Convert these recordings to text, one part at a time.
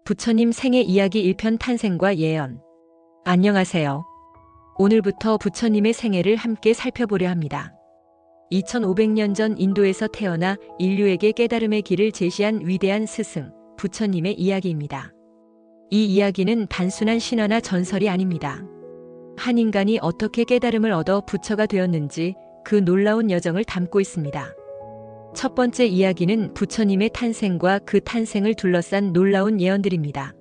부처님 생애 이야기 1편 탄생과 예언. 안녕하세요. 오늘부터 부처님의 생애를 함께 살펴보려 합니다. 2500년 전 인도에서 태어나 인류에게 깨달음의 길을 제시한 위대한 스승, 부처님의 이야기입니다. 이 이야기는 단순한 신화나 전설이 아닙니다. 한 인간이 어떻게 깨달음을 얻어 부처가 되었는지 그 놀라운 여정을 담고 있습니다. 첫 번째 이야기는 부처님의 탄생과 그 탄생을 둘러싼 놀라운 예언들입니다.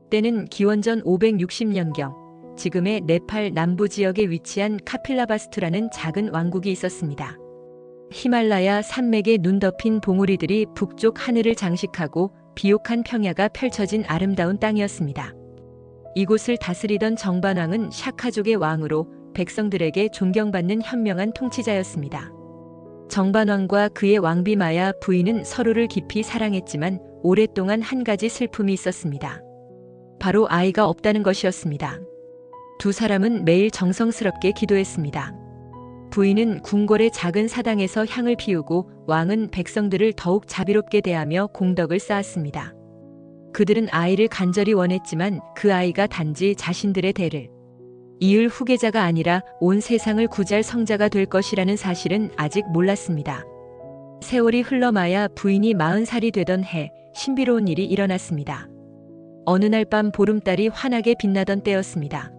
때는 기원전 560년경, 지금의 네팔 남부 지역에 위치한 카필라바스투라는 작은 왕국이 있었습니다. 히말라야 산맥에 눈 덮인 봉우리들이 북쪽 하늘을 장식하고 비옥한 평야가 펼쳐진 아름다운 땅이었습니다. 이곳을 다스리던 정반왕은 샤카족의 왕으로 백성들에게 존경받는 현명한 통치자였습니다. 정반왕과 그의 왕비 마야 부인은 서로를 깊이 사랑했지만 오랫동안 한 가지 슬픔이 있었습니다. 바로 아이가 없다는 것이었습니다. 두 사람은 매일 정성스럽게 기도했습니다. 부인은 궁궐의 작은 사당에서 향을 피우고 왕은 백성들을 더욱 자비롭게 대하며 공덕을 쌓았습니다. 그들은 아이를 간절히 원했지만 그 아이가 단지 자신들의 대를 이을 후계자가 아니라 온 세상을 구제할 성자가 될 것이라는 사실은 아직 몰랐습니다. 세월이 흘러 마야 부인이 40살이 되던 해 신비로운 일이 일어났습니다. 어느 날 밤 보름달이 환하게 빛나던 때였습니다.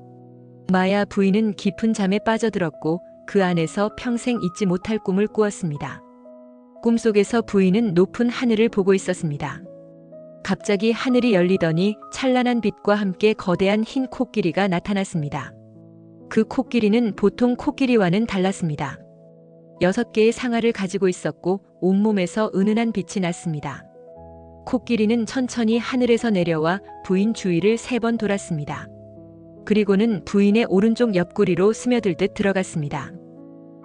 마야 부인은 깊은 잠에 빠져들었고 그 안에서 평생 잊지 못할 꿈을 꾸었습니다. 꿈속에서 부인은 높은 하늘을 보고 있었습니다. 갑자기 하늘이 열리더니 찬란한 빛과 함께 거대한 흰 코끼리가 나타났습니다. 그 코끼리는 보통 코끼리와는 달랐습니다. 6개의 상아를 가지고 있었고 온몸에서 은은한 빛이 났습니다. 코끼리는 천천히 하늘에서 내려와 부인 주위를 3번 돌았습니다. 그리고는 부인의 오른쪽 옆구리로 스며들듯 들어갔습니다.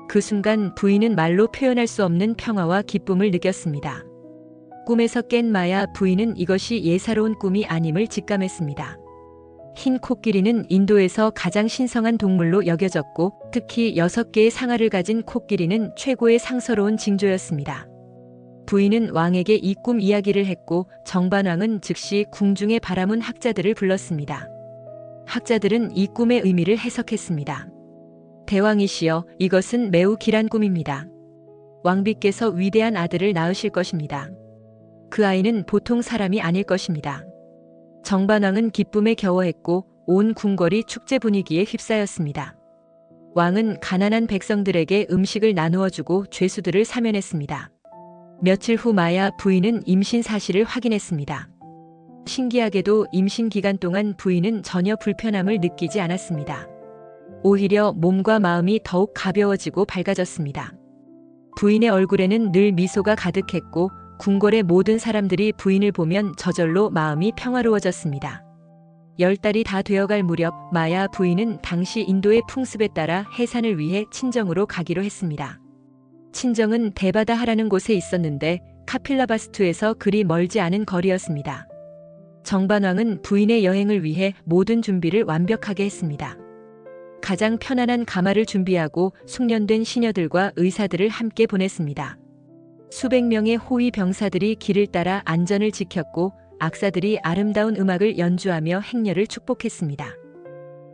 그 순간 부인은 말로 표현할 수 없는 평화와 기쁨을 느꼈습니다. 꿈에서 깬 마야 부인은 이것이 예사로운 꿈이 아님을 직감했습니다. 흰 코끼리는 인도에서 가장 신성한 동물로 여겨졌고 특히 6개의 상아를 가진 코끼리는 최고의 상서로운 징조였습니다. 부인은 왕에게 이 꿈 이야기를 했고 정반왕은 즉시 궁중에 바라문 학자들을 불렀습니다. 학자들은 이 꿈의 의미를 해석했습니다. 대왕이시여, 이것은 매우 길한 꿈입니다. 왕비께서 위대한 아들을 낳으실 것입니다. 그 아이는 보통 사람이 아닐 것입니다. 정반왕은 기쁨에 겨워했고 온 궁궐이 축제 분위기에 휩싸였습니다. 왕은 가난한 백성들에게 음식을 나누어 주고 죄수들을 사면했습니다. 며칠 후 마야 부인은 임신 사실을 확인했습니다. 신기하게도 임신 기간 동안 부인은 전혀 불편함을 느끼지 않았습니다. 오히려 몸과 마음이 더욱 가벼워지고 밝아졌습니다. 부인의 얼굴에는 늘 미소가 가득했고 궁궐의 모든 사람들이 부인을 보면 저절로 마음이 평화로워졌습니다. 10달이 다 되어갈 무렵 마야 부인은 당시 인도의 풍습에 따라 해산을 위해 친정으로 가기로 했습니다. 친정은 데바다하라는 곳에 있었는데 카필라바스투에서 그리 멀지 않은 거리였습니다. 정반왕은 부인의 여행을 위해 모든 준비를 완벽하게 했습니다. 가장 편안한 가마를 준비하고 숙련된 시녀들과 의사들을 함께 보냈습니다. 수백 명의 호위 병사들이 길을 따라 안전을 지켰고 악사들이 아름다운 음악을 연주하며 행렬을 축복했습니다.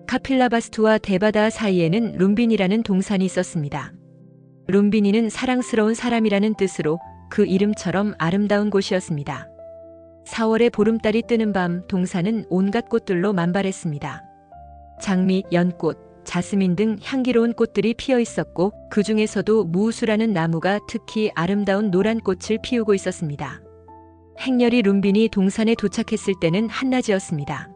카필라바스투와 데바다 사이에는 룸빈이라는 동산이 있었습니다. 룸빈이는 사랑스러운 사람이라는 뜻으로 그 이름처럼 아름다운 곳이었습니다. 4월에 보름달이 뜨는 밤 동산은 온갖 꽃들로 만발했습니다. 장미, 연꽃, 자스민 등 향기로운 꽃들이 피어 있었고 그 중에서도 무우수라는 나무가 특히 아름다운 노란 꽃을 피우고 있었습니다. 행렬이 룸빈이 동산에 도착했을 때는 한낮이었습니다.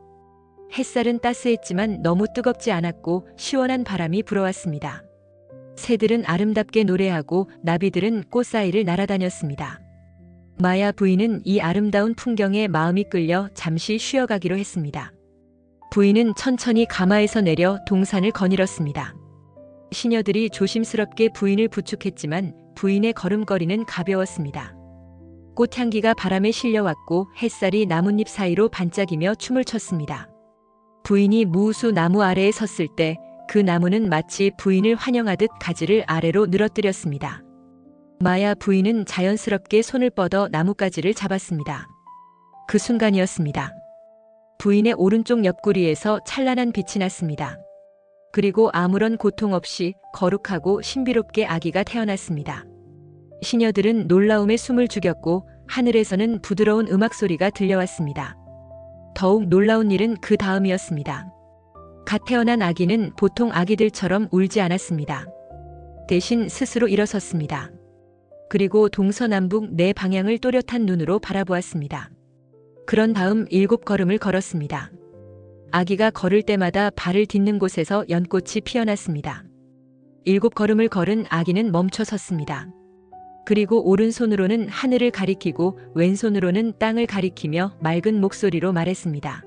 햇살은 따스했지만 너무 뜨겁지 않았고 시원한 바람이 불어왔습니다. 새들은 아름답게 노래하고 나비들은 꽃 사이를 날아다녔습니다. 마야 부인은 이 아름다운 풍경에 마음이 끌려 잠시 쉬어가기로 했습니다. 부인은 천천히 가마에서 내려 동산을 거닐었습니다. 시녀들이 조심스럽게 부인을 부축했지만 부인의 걸음걸이는 가벼웠습니다. 꽃향기가 바람에 실려왔고 햇살이 나뭇잎 사이로 반짝이며 춤을 췄습니다. 부인이 무우수 나무 아래에 섰을 때 그 나무는 마치 부인을 환영하듯 가지를 아래로 늘어뜨렸습니다. 마야 부인은 자연스럽게 손을 뻗어 나뭇가지를 잡았습니다. 그 순간이었습니다. 부인의 오른쪽 옆구리에서 찬란한 빛이 났습니다. 그리고 아무런 고통 없이 거룩하고 신비롭게 아기가 태어났습니다. 시녀들은 놀라움에 숨을 죽였고 하늘에서는 부드러운 음악 소리가 들려왔습니다. 더욱 놀라운 일은 그 다음이었습니다. 갓 태어난 아기는 보통 아기들처럼 울지 않았습니다. 대신 스스로 일어섰습니다. 그리고 동서남북 네 방향을 또렷한 눈으로 바라보았습니다. 그런 다음 7걸음을 걸었습니다. 아기가 걸을 때마다 발을 딛는 곳에서 연꽃이 피어났습니다. 7걸음을 걸은 아기는 멈춰 섰습니다. 그리고 오른손으로는 하늘을 가리키고 왼손으로는 땅을 가리키며 맑은 목소리로 말했습니다.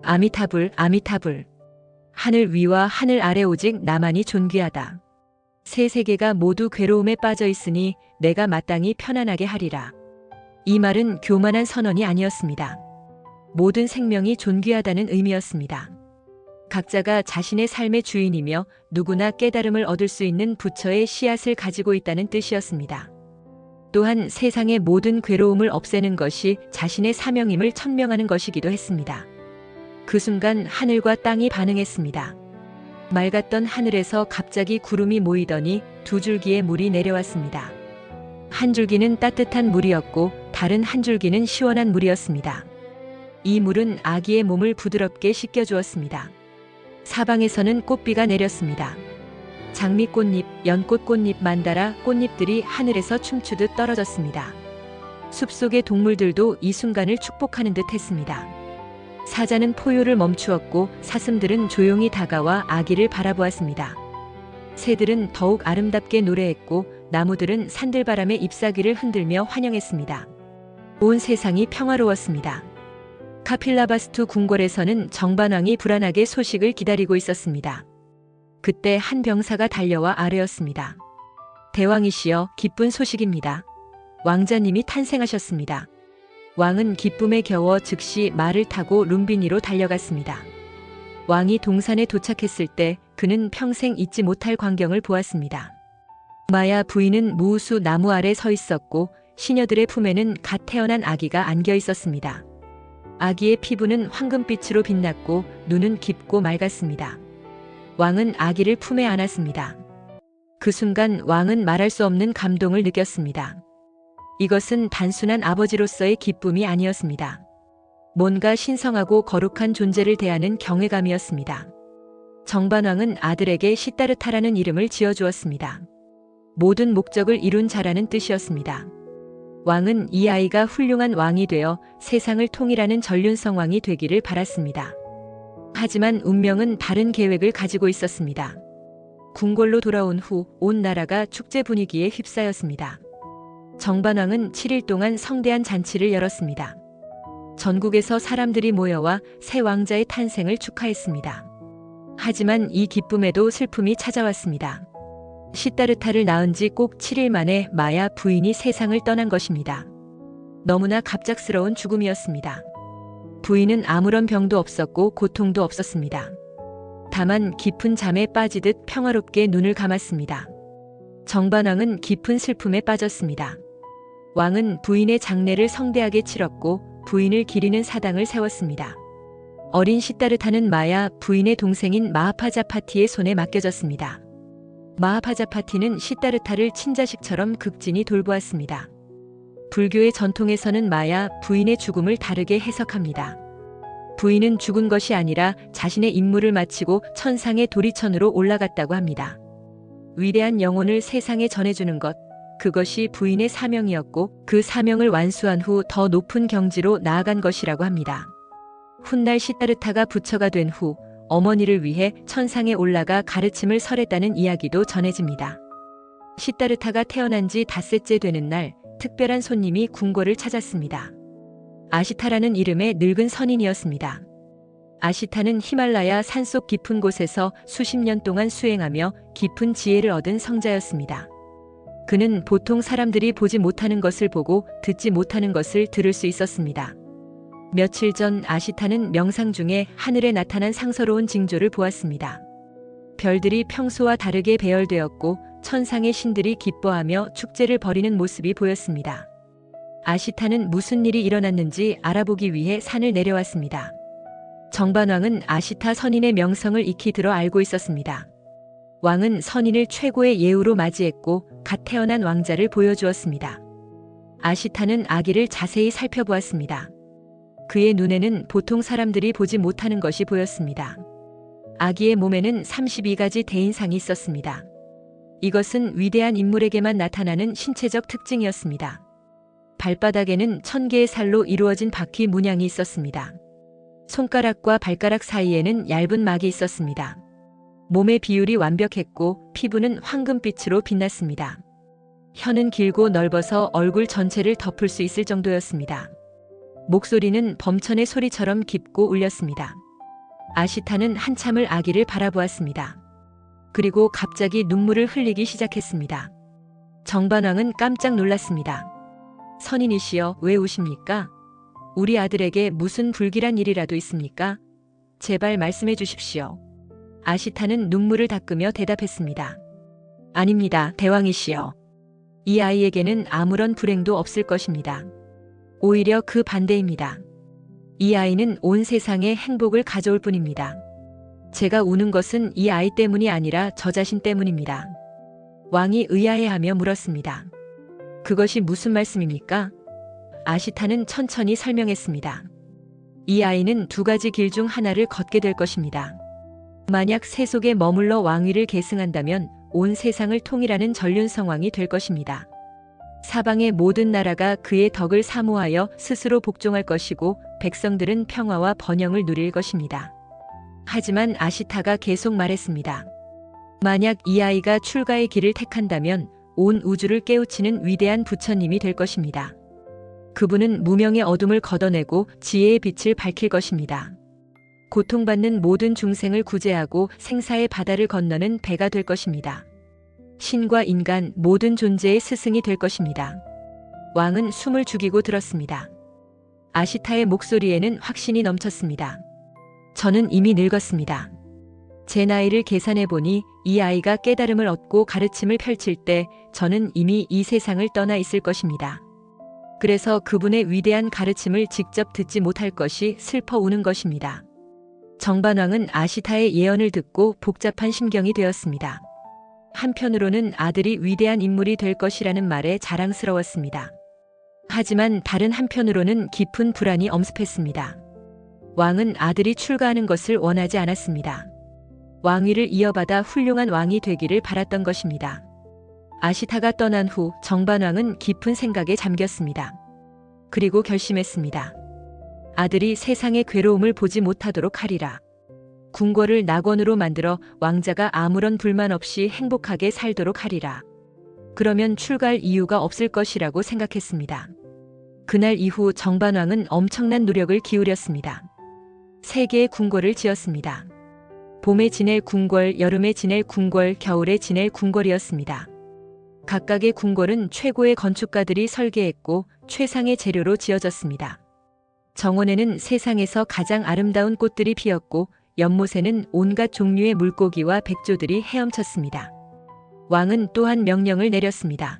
아미타불, 아미타불. 하늘 위와 하늘 아래 오직 나만이 존귀하다. 세 세계가 모두 괴로움에 빠져 있으니 내가 마땅히 편안하게 하리라. 이 말은 교만한 선언이 아니었습니다. 모든 생명이 존귀하다는 의미였습니다. 각자가 자신의 삶의 주인이며 누구나 깨달음을 얻을 수 있는 부처의 씨앗을 가지고 있다는 뜻이었습니다. 또한 세상의 모든 괴로움을 없애는 것이 자신의 사명임을 천명하는 것이기도 했습니다. 그 순간 하늘과 땅이 반응했습니다. 맑았던 하늘에서 갑자기 구름이 모이더니 2줄기의 물이 내려왔습니다. 한 줄기는 따뜻한 물이었고 다른 한 줄기는 시원한 물이었습니다. 이 물은 아기의 몸을 부드럽게 씻겨주었습니다. 사방에서는 꽃비가 내렸습니다. 장미꽃잎, 연꽃꽃잎, 만다라 꽃잎들이 하늘에서 춤추듯 떨어졌습니다. 숲속의 동물들도 이 순간을 축복하는 듯 했습니다. 사자는 포효를 멈추었고 사슴들은 조용히 다가와 아기를 바라보았습니다. 새들은 더욱 아름답게 노래했고 나무들은 산들바람에 잎사귀를 흔들며 환영했습니다. 온 세상이 평화로웠습니다. 카필라바스투 궁궐에서는 정반왕이 불안하게 소식을 기다리고 있었습니다. 그때 한 병사가 달려와 아뢰었습니다. 대왕이시여, 기쁜 소식입니다. 왕자님이 탄생하셨습니다. 왕은 기쁨에 겨워 즉시 말을 타고 룸비니로 달려갔습니다. 왕이 동산에 도착했을 때 그는 평생 잊지 못할 광경을 보았습니다. 마야 부인은 무우수 나무 아래 서 있었고 시녀들의 품에는 갓 태어난 아기가 안겨 있었습니다. 아기의 피부는 황금빛으로 빛났고 눈은 깊고 맑았습니다. 왕은 아기를 품에 안았습니다. 그 순간 왕은 말할 수 없는 감동을 느꼈습니다. 이것은 단순한 아버지로서의 기쁨이 아니었습니다. 뭔가 신성하고 거룩한 존재를 대하는 경외감이었습니다. 정반왕은 아들에게 시따르타라는 이름을 지어주었습니다. 모든 목적을 이룬 자라는 뜻이었습니다. 왕은 이 아이가 훌륭한 왕이 되어 세상을 통일하는 전륜성 왕이 되기를 바랐습니다. 하지만 운명은 다른 계획을 가지고 있었습니다. 궁궐로 돌아온 후 온 나라가 축제 분위기에 휩싸였습니다. 정반왕은 7일 동안 성대한 잔치를 열었습니다. 전국에서 사람들이 모여와 새 왕자의 탄생을 축하했습니다. 하지만 이 기쁨에도 슬픔이 찾아왔습니다. 시따르타를 낳은 지 꼭 7일 만에 마야 부인이 세상을 떠난 것입니다. 너무나 갑작스러운 죽음이었습니다. 부인은 아무런 병도 없었고 고통도 없었습니다. 다만 깊은 잠에 빠지듯 평화롭게 눈을 감았습니다. 정반왕은 깊은 슬픔에 빠졌습니다. 왕은 부인의 장례를 성대하게 치렀고 부인을 기리는 사당을 세웠습니다. 어린 시따르타는 마야 부인의 동생인 마하파자파티의 손에 맡겨졌습니다. 마하파자파티는 시따르타를 친자식처럼 극진히 돌보았습니다. 불교의 전통에서는 마야 부인의 죽음을 다르게 해석합니다. 부인은 죽은 것이 아니라 자신의 임무를 마치고 천상의 도리천으로 올라갔다고 합니다. 위대한 영혼을 세상에 전해주는 것, 그것이 부인의 사명이었고 그 사명을 완수한 후 더 높은 경지로 나아간 것이라고 합니다. 훗날 시따르타가 부처가 된 후 어머니를 위해 천상에 올라가 가르침을 설했다는 이야기도 전해집니다. 시따르타가 태어난 지 닷새째 되는 날 특별한 손님이 궁궐을 찾았습니다. 아시타라는 이름의 늙은 선인이었습니다. 아시타는 히말라야 산속 깊은 곳에서 수십 년 동안 수행하며 깊은 지혜를 얻은 성자였습니다. 그는 보통 사람들이 보지 못하는 것을 보고 듣지 못하는 것을 들을 수 있었습니다. 며칠 전 아시타는 명상 중에 하늘에 나타난 상서로운 징조를 보았습니다. 별들이 평소와 다르게 배열되었고 천상의 신들이 기뻐하며 축제를 벌이는 모습이 보였습니다. 아시타는 무슨 일이 일어났는지 알아보기 위해 산을 내려왔습니다. 정반왕은 아시타 선인의 명성을 익히 들어 알고 있었습니다. 왕은 선인을 최고의 예우로 맞이했고 갓 태어난 왕자를 보여주었습니다. 아시타는 아기를 자세히 살펴보았습니다. 그의 눈에는 보통 사람들이 보지 못하는 것이 보였습니다. 아기의 몸에는 32가지 대인상이 있었습니다. 이것은 위대한 인물에게만 나타나는 신체적 특징이었습니다. 발바닥에는 1000개의 살로 이루어진 바퀴 문양이 있었습니다. 손가락과 발가락 사이에는 얇은 막이 있었습니다. 몸의 비율이 완벽했고 피부는 황금빛으로 빛났습니다. 혀는 길고 넓어서 얼굴 전체를 덮을 수 있을 정도였습니다. 목소리는 범천의 소리처럼 깊고 울렸습니다. 아시타는 한참을 아기를 바라보았습니다. 그리고 갑자기 눈물을 흘리기 시작했습니다. 정반왕은 깜짝 놀랐습니다. 선인이시여, 왜 우십니까? 우리 아들에게 무슨 불길한 일이라도 있습니까? 제발 말씀해 주십시오. 아시타는 눈물을 닦으며 대답했습니다. 아닙니다, 대왕이시여. 이 아이에게는 아무런 불행도 없을 것입니다. 오히려 그 반대입니다. 이 아이는 온 세상에 행복을 가져올 뿐입니다. 제가 우는 것은 이 아이 때문이 아니라 저 자신 때문입니다. 왕이 의아해하며 물었습니다. 그것이 무슨 말씀입니까? 아시타는 천천히 설명했습니다. 이 아이는 2가지 길 중 하나를 걷게 될 것입니다. 만약 세속에 머물러 왕위를 계승한다면 온 세상을 통일하는 전륜성왕이 될 것입니다. 사방의 모든 나라가 그의 덕을 사모하여 스스로 복종할 것이고 백성들은 평화와 번영을 누릴 것입니다. 하지만 아시타가 계속 말했습니다. 만약 이 아이가 출가의 길을 택한다면 온 우주를 깨우치는 위대한 부처님이 될 것입니다. 그분은 무명의 어둠을 걷어내고 지혜의 빛을 밝힐 것입니다. 고통받는 모든 중생을 구제하고 생사의 바다를 건너는 배가 될 것입니다. 신과 인간 모든 존재의 스승이 될 것입니다. 왕은 숨을 죽이고 들었습니다. 아시타의 목소리에는 확신이 넘쳤습니다. 저는 이미 늙었습니다. 제 나이를 계산해 보니 이 아이가 깨달음을 얻고 가르침을 펼칠 때 저는 이미 이 세상을 떠나 있을 것입니다. 그래서 그분의 위대한 가르침을 직접 듣지 못할 것이 슬퍼 우는 것입니다. 정반왕은 아시타의 예언을 듣고 복잡한 심경이 되었습니다. 한편으로는 아들이 위대한 인물이 될 것이라는 말에 자랑스러웠습니다. 하지만 다른 한편으로는 깊은 불안이 엄습했습니다. 왕은 아들이 출가하는 것을 원하지 않았습니다. 왕위를 이어받아 훌륭한 왕이 되기를 바랐던 것입니다. 아시타가 떠난 후 정반왕은 깊은 생각에 잠겼습니다. 그리고 결심했습니다. 아들이 세상의 괴로움을 보지 못하도록 하리라. 궁궐을 낙원으로 만들어 왕자가 아무런 불만 없이 행복하게 살도록 하리라. 그러면 출가할 이유가 없을 것이라고 생각했습니다. 그날 이후 정반왕은 엄청난 노력을 기울였습니다. 3개의 궁궐을 지었습니다. 봄에 지낼 궁궐, 여름에 지낼 궁궐, 겨울에 지낼 궁궐이었습니다. 각각의 궁궐은 최고의 건축가들이 설계했고 최상의 재료로 지어졌습니다. 정원에는 세상에서 가장 아름다운 꽃들이 피었고 연못에는 온갖 종류의 물고기와 백조들이 헤엄쳤습니다. 왕은 또한 명령을 내렸습니다.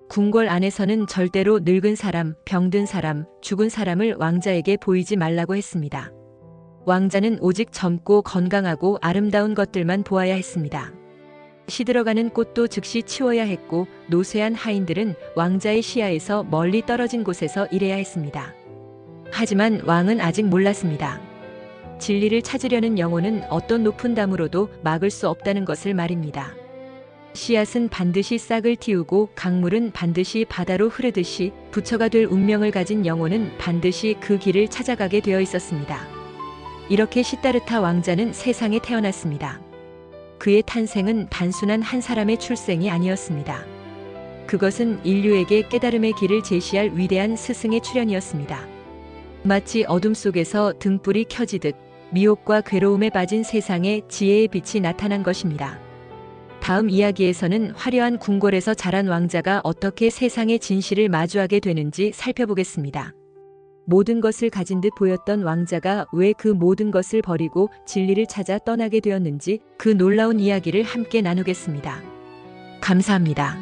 궁궐 안에서는 절대로 늙은 사람, 병든 사람, 죽은 사람을 왕자에게 보이지 말라고 했습니다. 왕자는 오직 젊고 건강하고 아름다운 것들만 보아야 했습니다. 시들어가는 꽃도 즉시 치워야 했고 노쇠한 하인들은 왕자의 시야에서 멀리 떨어진 곳에서 일해야 했습니다. 하지만 왕은 아직 몰랐습니다. 진리를 찾으려는 영혼은 어떤 높은 담으로도 막을 수 없다는 것을 말입니다. 씨앗은 반드시 싹을 틔우고 강물은 반드시 바다로 흐르듯이 부처가 될 운명을 가진 영혼은 반드시 그 길을 찾아가게 되어 있었습니다. 이렇게 시다르타 왕자는 세상에 태어났습니다. 그의 탄생은 단순한 한 사람의 출생이 아니었습니다. 그것은 인류에게 깨달음의 길을 제시할 위대한 스승의 출현이었습니다. 마치 어둠 속에서 등불이 켜지듯 미혹과 괴로움에 빠진 세상에 지혜의 빛이 나타난 것입니다. 다음 이야기에서는 화려한 궁궐에서 자란 왕자가 어떻게 세상의 진실을 마주하게 되는지 살펴보겠습니다. 모든 것을 가진 듯 보였던 왕자가 왜 그 모든 것을 버리고 진리를 찾아 떠나게 되었는지 그 놀라운 이야기를 함께 나누겠습니다. 감사합니다.